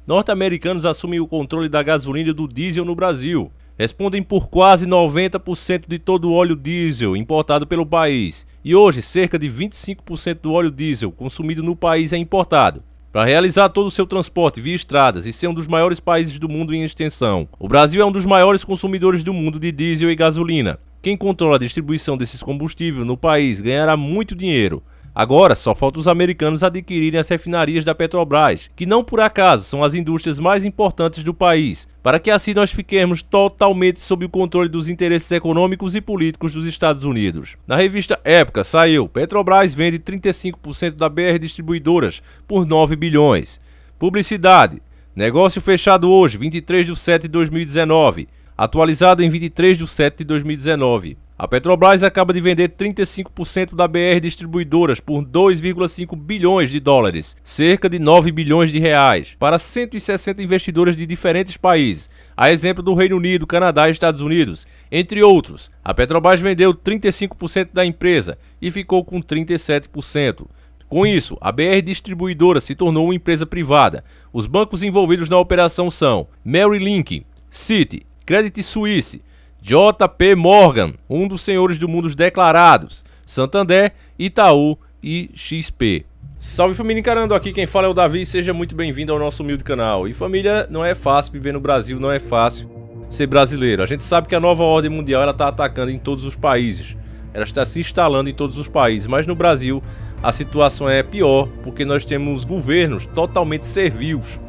norte-americanos assumem o controle da gasolina e do diesel no Brasil. Respondem por quase 90% de todo o óleo diesel importado pelo país. E hoje, cerca de 25% do óleo diesel consumido no país é importado. Para realizar todo o seu transporte via estradas e ser um dos maiores países do mundo em extensão, o Brasil é um dos maiores consumidores do mundo de diesel e gasolina. Quem controla a distribuição desses combustíveis no país ganhará muito dinheiro. Agora, só falta os americanos adquirirem as refinarias da Petrobras, que não por acaso são as indústrias mais importantes do país, para que assim nós fiquemos totalmente sob o controle dos interesses econômicos e políticos dos Estados Unidos. Na revista Época saiu: Petrobras vende 35% da BR Distribuidoras por 9 bilhões. Publicidade: negócio fechado hoje, 23 de setembro de 2019, atualizado em 23 de setembro de 2019. A Petrobras acaba de vender 35% da BR Distribuidoras por 2,5 bilhões de dólares, cerca de 9 bilhões de reais, para 160 investidores de diferentes países, a exemplo do Reino Unido, Canadá e Estados Unidos, entre outros. A Petrobras vendeu 35% da empresa e ficou com 37%. Com isso, a BR Distribuidora se tornou uma empresa privada. Os bancos envolvidos na operação são Merrill Lynch, Citi, Credit Suisse, JP Morgan, um dos senhores do mundo declarados, Santander, Itaú e XP. Salve família, encarando aqui, quem fala é o Davi, seja muito bem-vindo ao nosso humilde canal. E família, não é fácil viver no Brasil, não é fácil ser brasileiro. A gente sabe que a nova ordem mundial ela está atacando em todos os países, ela está se instalando em todos os países, mas no Brasil a situação é pior, porque nós temos governos totalmente servils.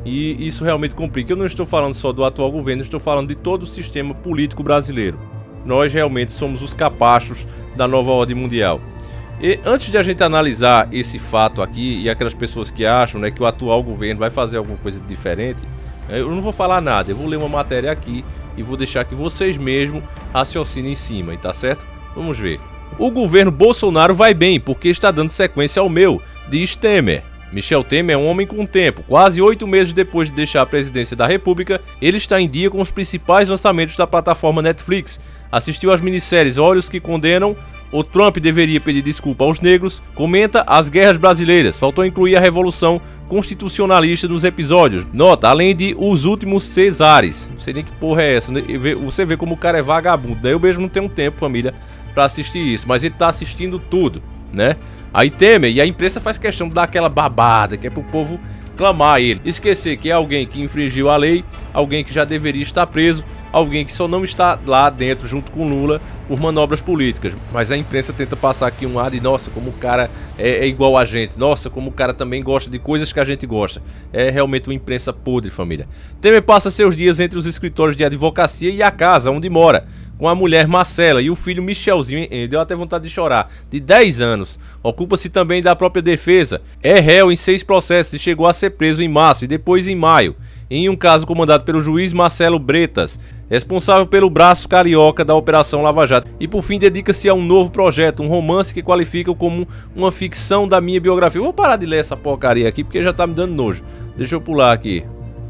E isso realmente complica. Eu não estou falando só do atual governo, estou falando de todo o sistema político brasileiro. Nós realmente somos os capachos da nova ordem mundial. E antes de a gente analisar esse fato aqui e aquelas pessoas que acham, né, que o atual governo vai fazer alguma coisa diferente, eu não vou falar nada, eu vou ler uma matéria aqui e vou deixar que vocês mesmos raciocinem em cima, tá certo? Vamos ver. O governo Bolsonaro vai bem porque está dando sequência ao meu, diz Temer. Michel Temer é um homem com tempo. Quase 8 meses depois de deixar a presidência da República, ele está em dia com os principais lançamentos da plataforma Netflix. Assistiu às minisséries Olhos que Condenam, O Trump Deveria Pedir Desculpa aos Negros, comenta as guerras brasileiras, faltou incluir a Revolução Constitucionalista nos episódios. Nota, além de Os Últimos Cesares. Não sei nem que porra é essa, você vê como o cara é vagabundo, né? Eu mesmo não tenho tempo, família, pra assistir isso, mas ele tá assistindo tudo, né? Aí Temer e a imprensa faz questão de dar aquela babada, que é pro povo clamar a ele. Esquecer que é alguém que infringiu a lei, alguém que já deveria estar preso, alguém que só não está lá dentro junto com Lula por manobras políticas. Mas a imprensa tenta passar aqui um ar de nossa, como o cara é igual a gente, nossa, como o cara também gosta de coisas que a gente gosta. É realmente uma imprensa podre, família. Temer passa seus dias entre os escritórios de advocacia e a casa onde mora, com a mulher Marcela e o filho Michelzinho, deu até vontade de chorar, de 10 anos. Ocupa-se também da própria defesa. É réu em 6 processos e chegou a ser preso em março e depois em maio, em um caso comandado pelo juiz Marcelo Bretas, responsável pelo braço carioca da Operação Lava Jato. E por fim dedica-se a um novo projeto, um romance que qualifica como uma ficção da minha biografia. Eu vou parar de ler essa porcaria aqui porque já tá me dando nojo. Deixa eu pular aqui.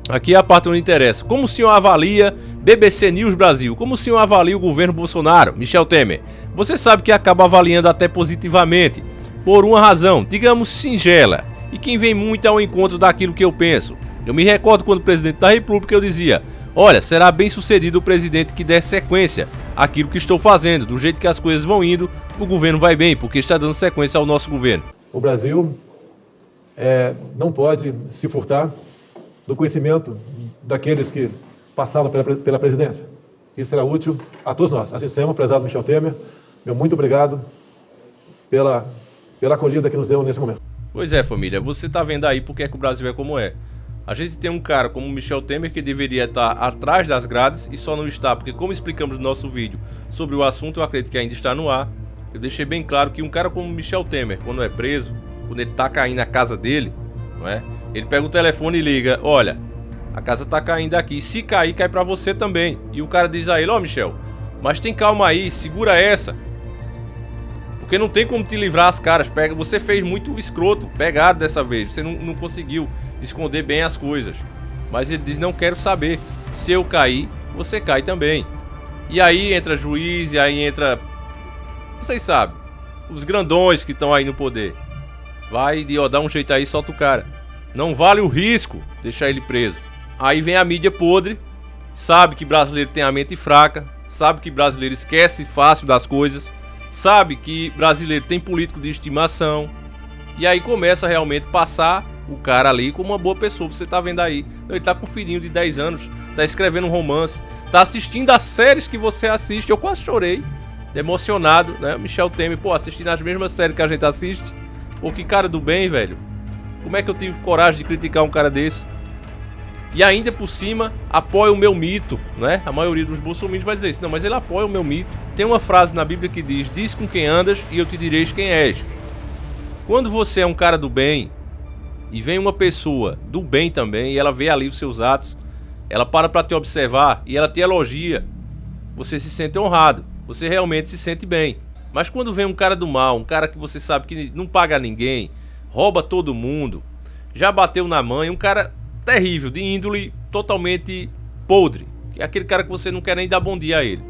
Aqui é a parte onde interessa. Como o senhor avalia BBC News Brasil? Como o senhor avalia o governo Bolsonaro? Michel Temer. Você sabe que acaba avaliando até positivamente, por uma razão, digamos, singela, e quem vem muito ao encontro daquilo que eu penso. Eu me recordo quando presidente da República eu dizia: olha, será bem sucedido o presidente que der sequência àquilo que estou fazendo. Do jeito que as coisas vão indo, o governo vai bem, porque está dando sequência ao nosso governo. O Brasil não pode se furtar do conhecimento daqueles que passaram pela presidência. Isso será útil a todos nós. Assim sendo, prezado Michel Temer, meu muito obrigado pela acolhida que nos deu nesse momento. Pois é, família, você tá vendo aí porque é que o Brasil é como é. A gente tem um cara como Michel Temer que deveria estar atrás das grades e só não está, porque como explicamos no nosso vídeo sobre o assunto, eu acredito que ainda está no ar, eu deixei bem claro que um cara como Michel Temer, quando é preso, quando ele tá caindo na casa dele, não é? Ele pega o telefone e liga: olha, a casa tá caindo aqui, se cair, cai pra você também. E o cara diz a ele: ó, Michel, mas tem calma aí, segura essa, porque não tem como te livrar as caras. Você fez muito escroto, pegaram dessa vez, você não conseguiu esconder bem as coisas. Mas ele diz: não quero saber, se eu cair, você cai também. E aí entra juiz, e aí entra, vocês sabem, os grandões que estão aí no poder. Vai, dá um jeito aí, solta o cara. Não vale o risco deixar ele preso. Aí vem a mídia podre, sabe que brasileiro tem a mente fraca, sabe que brasileiro esquece fácil das coisas, sabe que brasileiro tem político de estimação, e aí começa realmente a passar o cara ali como uma boa pessoa. Você tá vendo aí, ele tá com um filhinho de 10 anos, tá escrevendo um romance, tá assistindo as séries que você assiste. Eu quase chorei, emocionado, né? Michel Temer, assistindo as mesmas séries que a gente assiste. Pô, que cara do bem, velho. Como é que eu tive coragem de criticar um cara desse? E ainda por cima, apoia o meu mito, né? A maioria dos bolsominions vai dizer isso. Não, mas ele apoia o meu mito. Tem uma frase na Bíblia que diz: diz com quem andas e eu te direi quem és. Quando você é um cara do bem e vem uma pessoa do bem também, e ela vê ali os seus atos, ela para te observar e ela te elogia, você se sente honrado, você realmente se sente bem. Mas quando vem um cara do mal, um cara que você sabe que não paga ninguém, rouba todo mundo, já bateu na mãe, um cara terrível, de índole totalmente podre, que é aquele cara que você não quer nem dar bom dia a ele.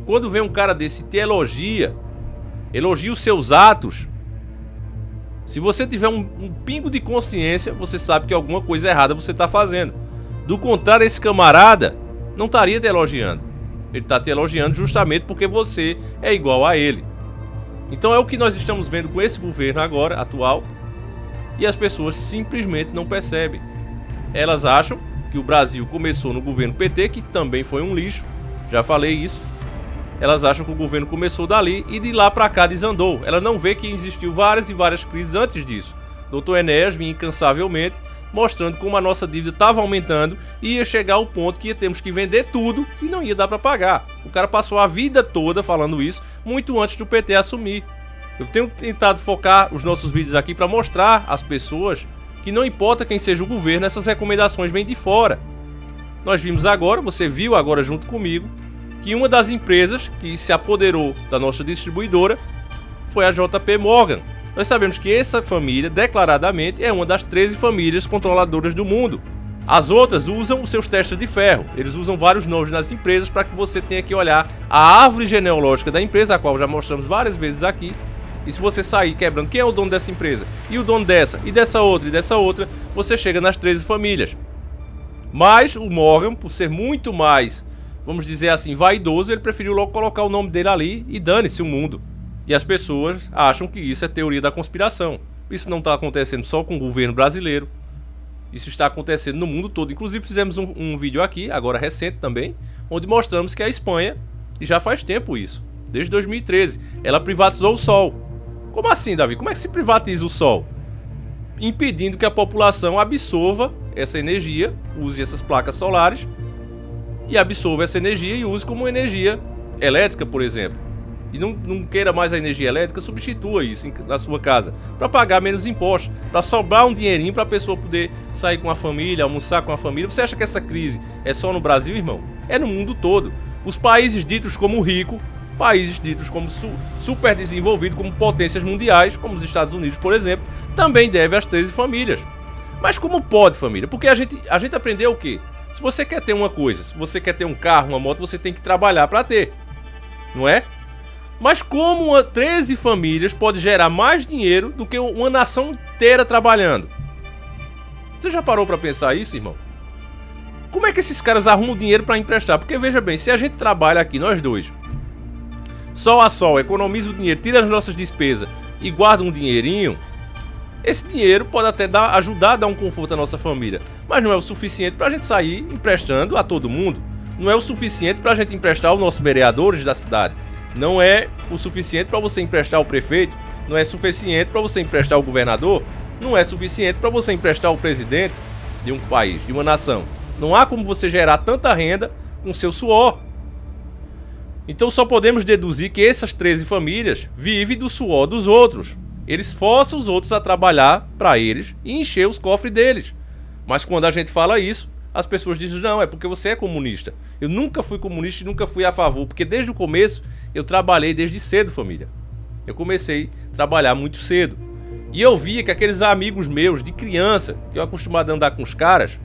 Quando vem um cara desse e te elogia os seus atos, se você tiver um pingo de consciência, você sabe que alguma coisa errada você está fazendo. Do contrário, esse camarada não estaria te elogiando. Ele está te elogiando justamente porque você é igual a ele. Então é o que nós estamos vendo com esse governo agora, atual, e as pessoas simplesmente não percebem. Elas acham que o Brasil começou no governo PT, que também foi um lixo, já falei isso. Elas acham que o governo começou dali e de lá pra cá desandou. Ela não vê que existiu várias e várias crises antes disso. Dr. Enéas vinha incansavelmente mostrando como a nossa dívida estava aumentando e ia chegar ao ponto que temos que vender tudo e não ia dar para pagar. O cara passou a vida toda falando isso, muito antes do PT assumir. Eu tenho tentado focar os nossos vídeos aqui para mostrar às pessoas que não importa quem seja o governo, essas recomendações vêm de fora. Nós vimos agora, você viu agora junto comigo, que uma das empresas que se apoderou da nossa distribuidora foi a JP Morgan. Nós sabemos que essa família, declaradamente, é uma das 13 famílias controladoras do mundo. As outras usam os seus testes de ferro. Eles usam vários nomes nas empresas para que você tenha que olhar a árvore genealógica da empresa, a qual já mostramos várias vezes aqui. E se você sair quebrando quem é o dono dessa empresa, e o dono dessa, e dessa outra, você chega nas 13 famílias. Mas o Morgan, por ser muito mais, vamos dizer assim, vaidoso, ele preferiu logo colocar o nome dele ali e dane-se o mundo. E as pessoas acham que isso é teoria da conspiração. Isso não está acontecendo só com o governo brasileiro. Isso está acontecendo no mundo todo. Inclusive fizemos um vídeo aqui, agora recente também, onde mostramos que a Espanha, e já faz tempo isso, desde 2013, ela privatizou o sol. Como assim, Davi? Como é que se privatiza o sol? Impedindo que a população absorva essa energia, use essas placas solares, e absorva essa energia e use como energia elétrica, por exemplo. E não queira mais a energia elétrica, substitua isso na sua casa, para pagar menos impostos, para sobrar um dinheirinho para a pessoa poder sair com a família, almoçar com a família. Você acha que essa crise é só no Brasil, irmão? É no mundo todo. Os países ditos como rico, países ditos como super desenvolvidos, como potências mundiais, como os Estados Unidos, por exemplo, também devem às 13 famílias. Mas como pode, família? Porque a gente aprendeu o quê? Se você quer ter uma coisa, se você quer ter um carro, uma moto, você tem que trabalhar para ter, não é? Mas como 13 famílias pode gerar mais dinheiro do que uma nação inteira trabalhando? Você já parou para pensar isso, irmão? Como é que esses caras arrumam dinheiro para emprestar? Porque veja bem, se a gente trabalha aqui, nós dois, sol a sol, economiza o dinheiro, tira as nossas despesas e guarda um dinheirinho, esse dinheiro pode até ajudar a dar um conforto à nossa família, mas não é o suficiente para a gente sair emprestando a todo mundo. Não é o suficiente para a gente emprestar aos nossos vereadores da cidade. Não é o suficiente para você emprestar ao prefeito, não é suficiente para você emprestar ao governador, não é suficiente para você emprestar ao presidente de um país, de uma nação. Não há como você gerar tanta renda com seu suor. Então só podemos deduzir que essas 13 famílias vivem do suor dos outros. Eles forçam os outros a trabalhar para eles e encher os cofres deles. Mas quando a gente fala isso, as pessoas dizem, não, é porque você é comunista. Eu nunca fui comunista e nunca fui a favor, porque desde o começo eu trabalhei desde cedo, família. Eu comecei a trabalhar muito cedo. E eu via que aqueles amigos meus de criança, que eu acostumado a andar com os caras,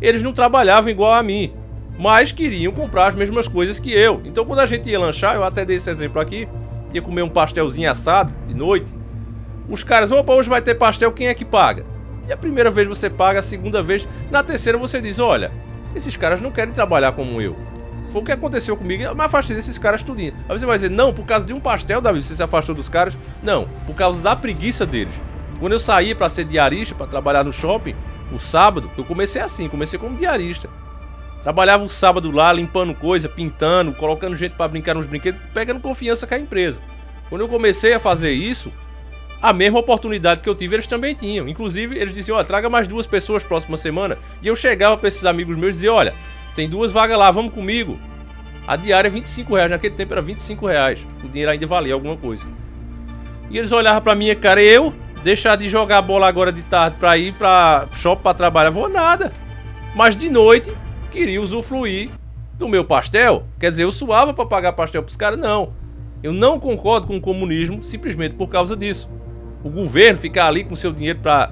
eles não trabalhavam igual a mim, mas queriam comprar as mesmas coisas que eu. Então quando a gente ia lanchar, eu até dei esse exemplo aqui, ia comer um pastelzinho assado de noite, os caras, opa, hoje vai ter pastel, quem é que paga? E a primeira vez você paga, a segunda vez, na terceira você diz, olha, esses caras não querem trabalhar como eu. Foi o que aconteceu comigo, eu me afastei desses caras tudinho. Aí você vai dizer, não, por causa de um pastel, Davi, você se afastou dos caras? Não, por causa da preguiça deles. Quando eu saí para ser diarista, para trabalhar no shopping, o sábado, eu comecei assim, comecei como diarista. Trabalhava o sábado lá, limpando coisa, pintando, colocando gente para brincar nos brinquedos, pegando confiança com a empresa. Quando eu comecei a fazer isso, a mesma oportunidade que eu tive, eles também tinham. Inclusive, eles diziam, ó, traga mais 2 pessoas próxima semana. E eu chegava para esses amigos meus e dizia, olha, tem 2 vagas lá, vamos comigo. A diária é R$25, naquele tempo era R$25. O dinheiro ainda valia alguma coisa. E eles olhavam pra mim, cara, eu deixar de jogar bola agora de tarde pra ir pra shopping pra trabalhar, vou nada. Mas de noite, queria usufruir do meu pastel. Quer dizer, eu suava pra pagar pastel pros caras, não. Eu não concordo com o comunismo simplesmente por causa disso. O governo ficar ali com seu dinheiro pra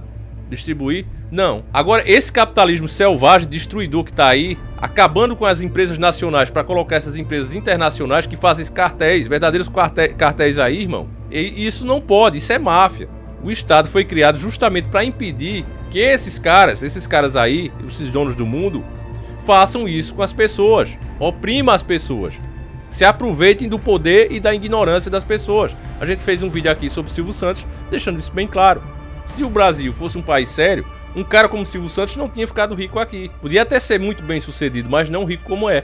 distribuir, não. Agora, esse capitalismo selvagem, destruidor que tá aí, acabando com as empresas nacionais para colocar essas empresas internacionais que fazem cartéis, verdadeiros cartéis aí, irmão. E isso não pode, isso é máfia. O Estado foi criado justamente para impedir que esses caras aí, esses donos do mundo, façam isso com as pessoas, oprimam as pessoas, se aproveitem do poder e da ignorância das pessoas. A gente fez um vídeo aqui sobre Silvio Santos, deixando isso bem claro. Se o Brasil fosse um país sério, um cara como Silvio Santos não tinha ficado rico aqui. Podia até ser muito bem sucedido, mas não rico como é.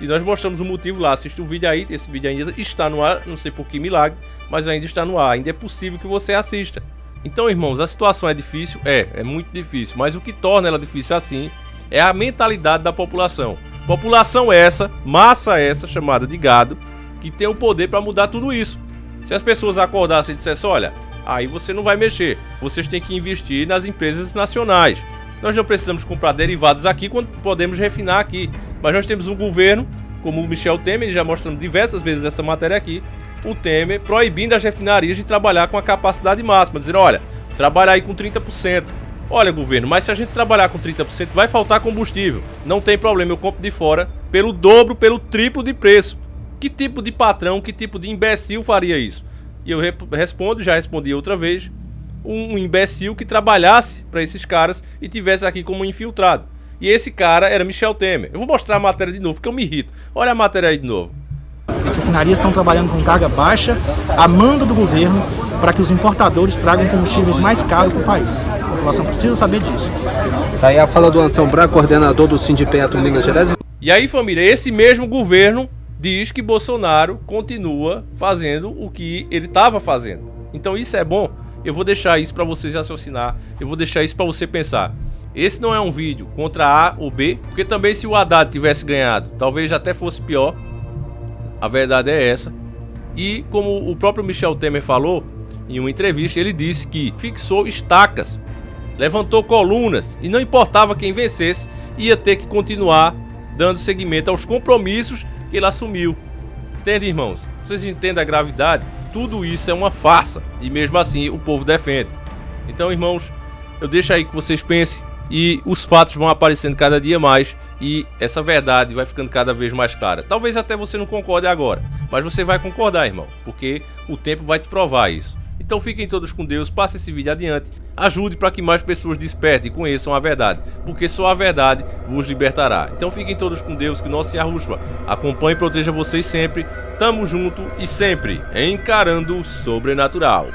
E nós mostramos o motivo lá. Assiste o vídeo aí, esse vídeo ainda está no ar, não sei por que milagre, mas ainda está no ar. Ainda é possível que você assista. Então, irmãos, a situação é difícil? É muito difícil. Mas o que torna ela difícil assim é a mentalidade da população. População essa, massa essa, chamada de gado, que tem o poder para mudar tudo isso. Se as pessoas acordassem e dissessem, olha, aí você não vai mexer, vocês têm que investir nas empresas nacionais. Nós não precisamos comprar derivados aqui quando podemos refinar aqui. Mas nós temos um governo, como o Michel Temer, já mostramos diversas vezes essa matéria aqui, o Temer proibindo as refinarias de trabalhar com a capacidade máxima, dizendo, olha, trabalhar aí com 30%. Olha, governo, mas se a gente trabalhar com 30%, vai faltar combustível. Não tem problema, eu compro de fora pelo dobro, pelo triplo de preço. Que tipo de patrão, que tipo de imbecil faria isso? E eu respondo, já respondi outra vez, um imbecil que trabalhasse para esses caras e tivesse aqui como infiltrado. E esse cara era Michel Temer. Eu vou mostrar a matéria de novo, porque eu me irrito. Olha a matéria aí de novo. As refinarias estão trabalhando com carga baixa, a mando do governo, para que os importadores tragam combustíveis mais caros para o país. A população precisa saber disso. Tá aí a fala do Anselmo Braga, coordenador do Sindipeto Minas Gerais. E aí, família, esse mesmo governo diz que Bolsonaro continua fazendo o que ele estava fazendo. Então isso é bom. Eu vou deixar isso para vocês raciocinar. Eu vou deixar isso para você pensar. Esse não é um vídeo contra A ou B, porque também se o Haddad tivesse ganhado, talvez até fosse pior. A verdade é essa. E como o próprio Michel Temer falou em uma entrevista, ele disse que fixou estacas, levantou colunas e não importava quem vencesse, ia ter que continuar dando seguimento aos compromissos que ele assumiu. Entende, irmãos? Vocês entendem a gravidade? Tudo isso é uma farsa e mesmo assim o povo defende. Então, irmãos, eu deixo aí que vocês pensem e os fatos vão aparecendo cada dia mais e essa verdade vai ficando cada vez mais clara. Talvez até você não concorde agora, mas você vai concordar, irmão, porque o tempo vai te provar isso. Então fiquem todos com Deus, passe esse vídeo adiante, ajude para que mais pessoas despertem e conheçam a verdade, porque só a verdade vos libertará. Então fiquem todos com Deus, que nosso Yahushua acompanhe e proteja vocês sempre. Tamo junto e sempre encarando o sobrenatural.